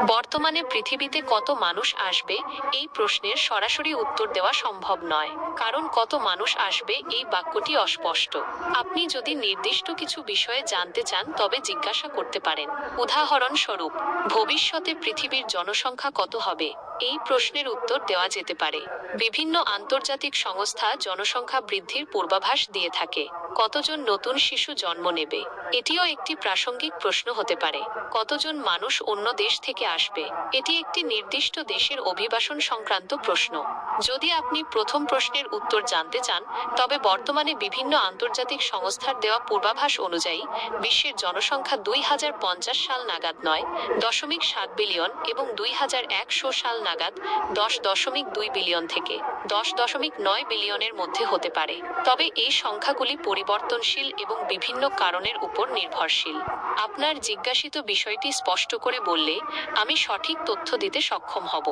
বর্তমানে পৃথিবীতে কত মানুষ আসবে এই প্রশ্নের সরাসরি উত্তর দেওয়া সম্ভব নয়, কারণ কত মানুষ আসবে এই বাক্যটি অস্পষ্ট। আপনি যদি নির্দিষ্ট কিছু বিষয়ে জানতে চান তবে জিজ্ঞাসা করতে পারেন। উদাহরণস্বরূপ, ভবিষ্যতে পৃথিবীর জনসংখ্যা কত হবে? এই প্রশ্নের উত্তর দেওয়া যেতে পারে। বিভিন্ন আন্তর্জাতিক সংস্থা জনসংখ্যা বৃদ্ধির পূর্বাভাস দিয়ে থাকে। কতজন নতুন শিশু জন্ম নেবে? এটিও একটি প্রাসঙ্গিক প্রশ্ন হতে পারে। কতজন মানুষ অন্য দেশ থেকে আসবে? এটি একটি নির্দিষ্ট দেশের অভিবাসন সংক্রান্ত প্রশ্ন। যদি আপনি প্রথম প্রশ্নের উত্তর জানতে চান, তবে বর্তমানে বিভিন্ন আন্তর্জাতিক সংস্থার দেওয়া পূর্বাভাস অনুযায়ী বিশ্বের জনসংখ্যা 2050 সাল নাগাদ 9.7 বিলিয়ন এবং 2100 সাল নাগাদ 10.2 বিলিয়ন থেকে 10.9 বিলিয়নের মধ্যে হতে পারে। তবে এই সংখ্যাগুলি পরিবর্তনশীল এবং বিভিন্ন কারণের উপর নির্ভরশীল। আপনার জিজ্ঞাসিত বিষয়টি স্পষ্ট করে বললে আমি সঠিক তথ্য দিতে সক্ষম হব।